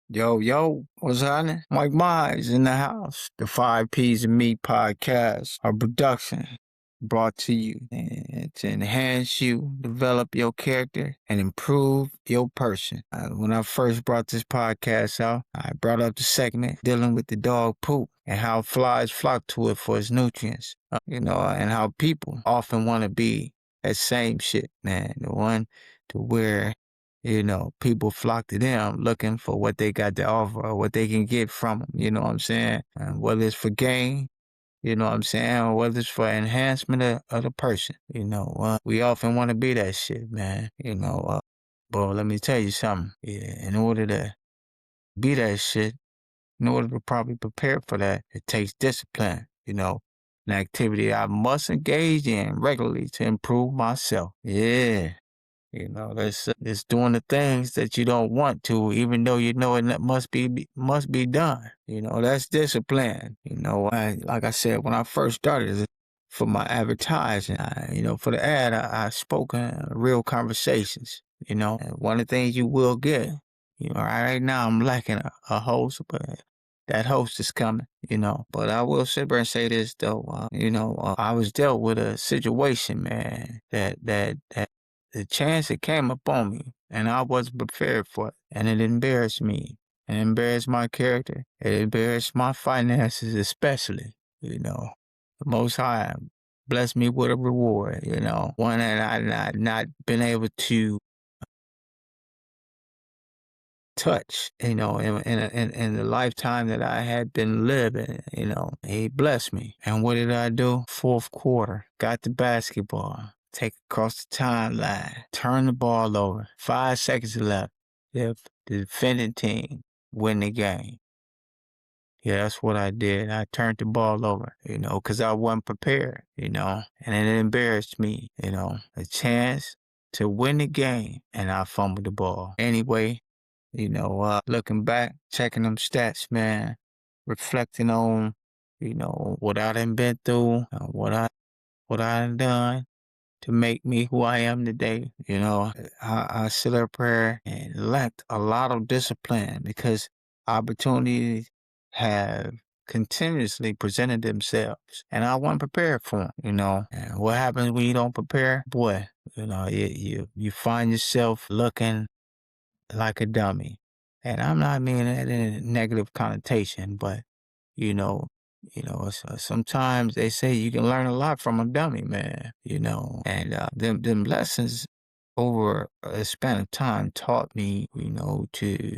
Yo, yo, what's happening? Mike Myers in the house. The Five P's of Me podcast, a production brought to you to enhance you, develop your character, and improve your person. When I first brought this podcast out, I brought up the segment dealing with the dog poop and how flies flock to it for its nutrients, and how people often want to be that same shit, man. The one to where people flock to them looking for what they got to offer or what they can get from them, you know what I'm saying? And whether it's for gain, you know what I'm saying, or whether it's for enhancement of the person, we often want to be that shit, man, but let me tell you something. Yeah, in order to be that shit, in order to probably prepare for that, it takes discipline, an activity I must engage in regularly to improve myself. Yeah. That's it's doing the things that you don't want to, even though you know it must be done. That's discipline. Like I said, when I first started for my advertising, for the ad, I spoke in real conversations. And one of the things you will get, right now I'm lacking a host, but that host is coming. But I will sit there and say this though, I was dealt with a situation, man, that the chance it came upon me, and I wasn't prepared for it, and it embarrassed me. It embarrassed my character. It embarrassed my finances, especially. The Most High blessed me with a reward. One that I not been able to touch. In the lifetime that I had been living. He blessed me. And what did I do? Fourth quarter, got the basketball. Take it across the timeline, turn the ball over. 5 seconds left. If the defending team win the game. Yeah, that's what I did. I turned the ball over, because I wasn't prepared, and it embarrassed me, a chance to win the game, and I fumbled the ball. Anyway, looking back, checking them stats, man, reflecting on, what I done been through, what I done done to make me who I am today. I sit up here and lacked a lot of discipline because opportunities have continuously presented themselves and I wasn't prepared for them, And what happens when you don't prepare? Boy, you find yourself looking like a dummy. And I'm not meaning that in a negative connotation, but you know, sometimes they say you can learn a lot from a dummy, man. And them lessons over a span of time taught me, to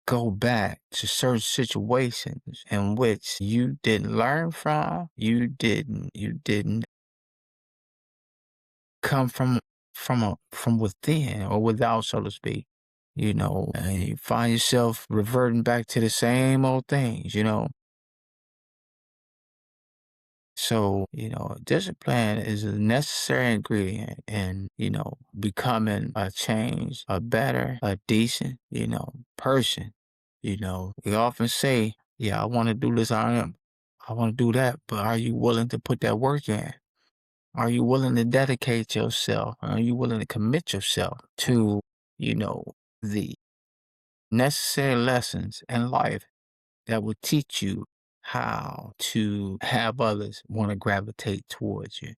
go back to certain situations in which you didn't learn from, you didn't come from within or without, so to speak. And you find yourself reverting back to the same old things. So, discipline is a necessary ingredient in, becoming a change, a better, a decent, person. We often say, yeah, I want to do this, I want to do that, but are you willing to put that work in? Are you willing to dedicate yourself? Are you willing to commit yourself to, the necessary lessons in life that will teach you how to have others want to gravitate towards you?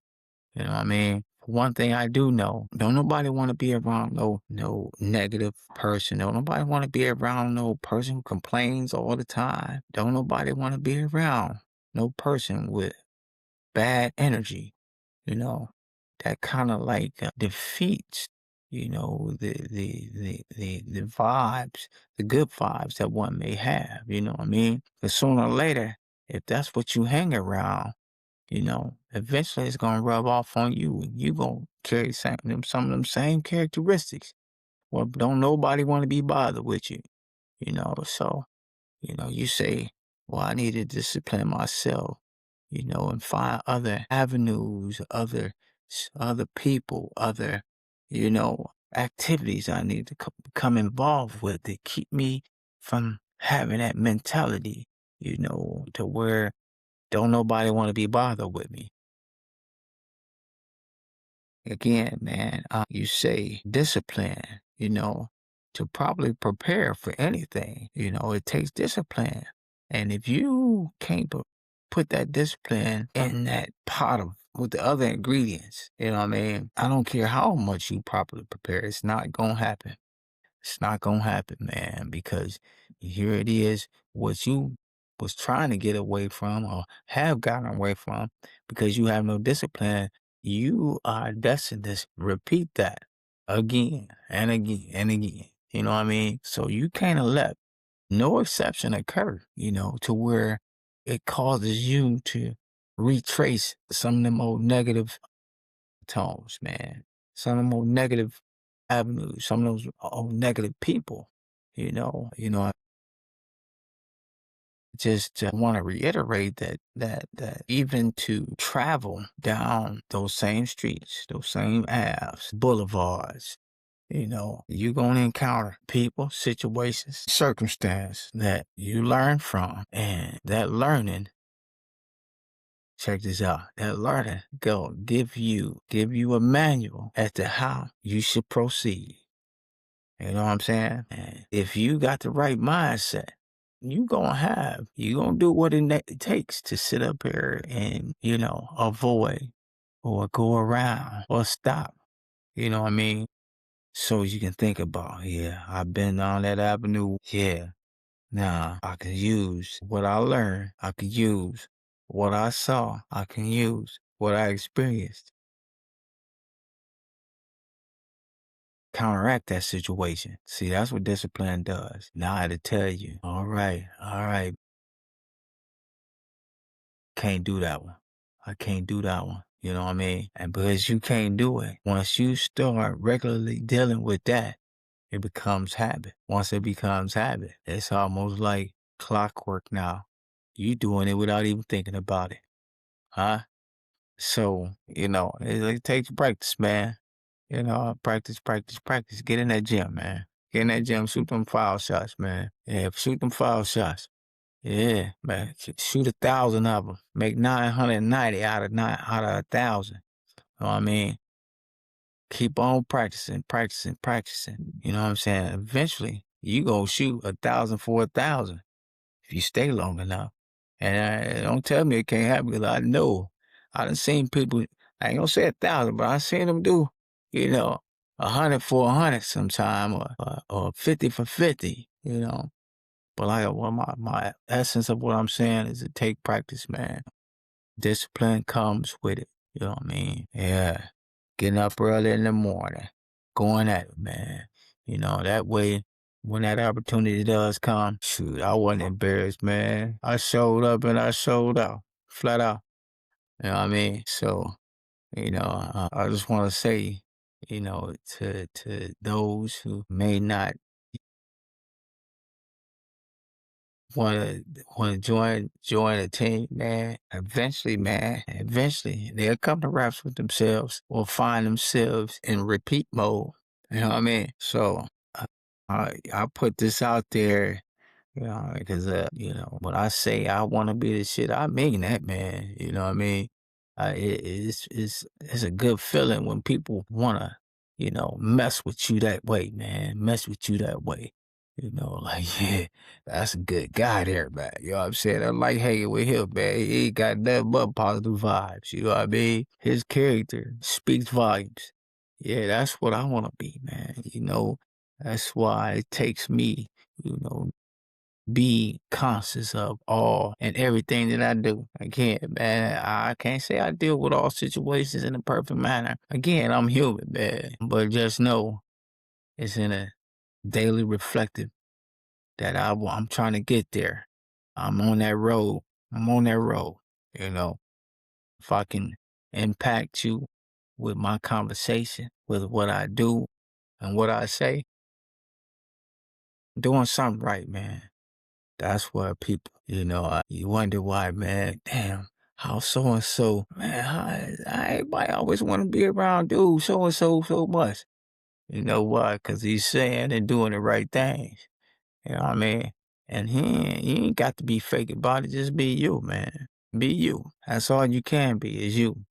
You know what I mean? One thing I do know, don't nobody want to be around no negative person. Don't nobody want to be around no person who complains all the time. Don't nobody want to be around no person with bad energy, that kind of like defeats, the vibes, the good vibes that one may have, you know what I mean? Because sooner or later, if that's what you hang around, eventually it's gonna rub off on you and you gonna carry some of them same characteristics. Well, don't nobody want to be bothered with you, so, you say, well, I need to discipline myself, and find other avenues, other people, other, activities I need to become involved with to keep me from having that mentality, to where don't nobody want to be bothered with me. Again, man, you say discipline, to properly prepare for anything. It takes discipline. And if you can't put that discipline in that pot of with the other ingredients, you know what I mean? I don't care how much you properly prepare, it's not gonna happen. It's not gonna happen, man, because here it is, what you was trying to get away from or have gotten away from because you have no discipline, you are destined to repeat that again and again and again. You know what I mean? So you can't let no exception occur, to where it causes you to retrace some of them old negative tones, man. Some of them old negative avenues, some of those old negative people, I just want to reiterate that even to travel down those same streets, those same avenues, boulevards, you're going to encounter people, situations, circumstance that you learn from. And that learning, check this out, that learning go give you a manual as to how you should proceed. You know what I'm saying? And if you got the right mindset, you gonna do what it takes to sit up here and, avoid or go around or stop. You know what I mean? So you can think about, yeah, I've been on that avenue. Yeah. Now I can use what I learned. I can use what I saw. I can use what I experienced. Counteract that situation. See, that's what discipline does. Now I had to tell you, all right, can't do that one. I can't do that one. You know what I mean? And because you can't do it, once you start regularly dealing with that, it becomes habit. Once it becomes habit, it's almost like clockwork now. You doing it without even thinking about it. Huh? So, it takes practice, man. Practice, practice, practice. Get in that gym, man. Get in that gym, shoot them foul shots, man. Yeah, shoot them foul shots. Yeah, man. Shoot 1,000 of them. Make 990 out of 1,000. You know what I mean? Keep on practicing, practicing, practicing. You know what I'm saying? Eventually, you go shoot 1,000 for 1,000 if you stay long enough. And don't tell me it can't happen because I know. I done seen people, I ain't gonna say 1,000, but I seen them do, 100 for 100 sometime or 50 for 50, But my essence of what I'm saying is to take practice, man. Discipline comes with it. You know what I mean? Yeah. Getting up early in the morning, going at it, man. That way, when that opportunity does come, shoot, I wasn't embarrassed, man. I showed up and I showed out, flat out. You know what I mean? So, I just want to say, to those who may not want to join a team, man. Eventually they'll come to raps with themselves or find themselves in repeat mode. You know what I mean? So I put this out there, because when I say I want to be the shit, I mean that, man. You know what I mean? It's a good feeling when people wanna, mess with you that way, man. Mess with you that way. Like, yeah, that's a good guy there, man. You know what I'm saying? I like hanging with him, man. He ain't got nothing but positive vibes. You know what I mean? His character speaks volumes. Yeah, that's what I want to be, man. That's why it takes me, you know, be conscious of all and everything that I do. Again, man, I can't say I deal with all situations in a perfect manner. Again, I'm human, man. But just know it's in a daily reflective that I'm trying to get there. I'm on that road. I'm on that road. You know, if I can impact you with my conversation, with what I do and what I say, doing something right, man. That's where people, you wonder why, man. Damn, how so and so, man. Everybody always want to be around dude so and so much. You know why? Because he's saying and doing the right things. You know what I mean? And he ain't got to be fake about it. Just be you, man. Be you. That's all you can be is you.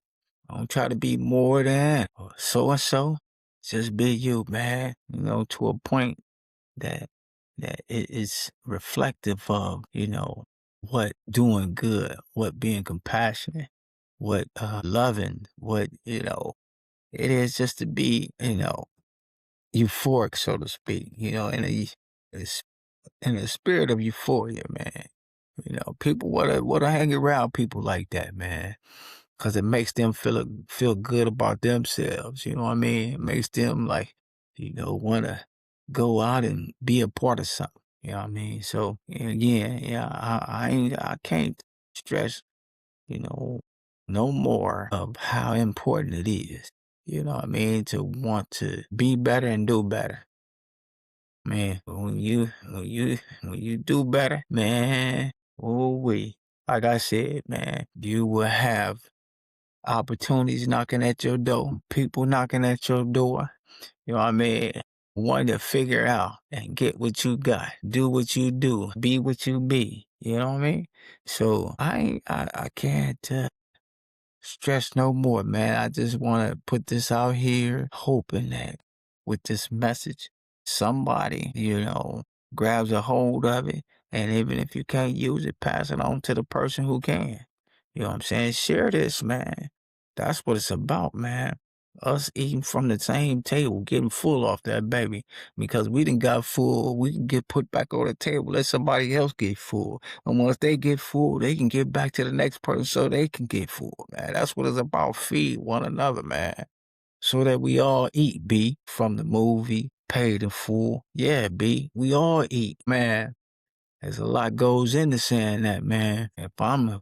Don't try to be more than or so and so. Just be you, man. To a point that it is reflective of, what doing good, what being compassionate, what loving, what, it is just to be, euphoric, so to speak, it's in a spirit of euphoria, man. People wanna hang around people like that, man, because it makes them feel good about themselves. You know what I mean? It makes them like, wanna go out and be a part of something. You know what I mean? So and again, yeah, I can't stress, you know, no more of how important it is. You know what I mean? To want to be better and do better. Man, when you do better, man, oh we. Like I said, man, you will have opportunities knocking at your door, people knocking at your door. You know what I mean? Wanting to figure out and get what you got, do what you do, be what you be. You know what I mean? So I can't stress no more, man. I just want to put this out here, hoping that with this message, somebody, grabs a hold of it. And even if you can't use it, pass it on to the person who can. You know what I'm saying? Share this, man. That's what it's about, man. Us eating from the same table, getting full off that baby. Because we done got full, we can get put back on the table, let somebody else get full. And once they get full, they can get back to the next person so they can get full, man. That's what it's about. Feed one another, man. So that we all eat, B, from the movie, Paid in Full. Yeah, B, we all eat, man. There's a lot goes into saying that, man. If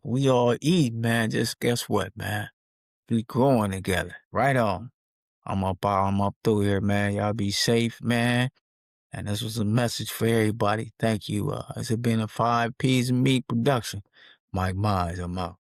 we all eat, man, just guess what, man? We growing together. Right on. I'm up through here, man. Y'all be safe, man. And this was a message for everybody. Thank you. This has been a 5 P's and Me production. Mike Myers, I'm out.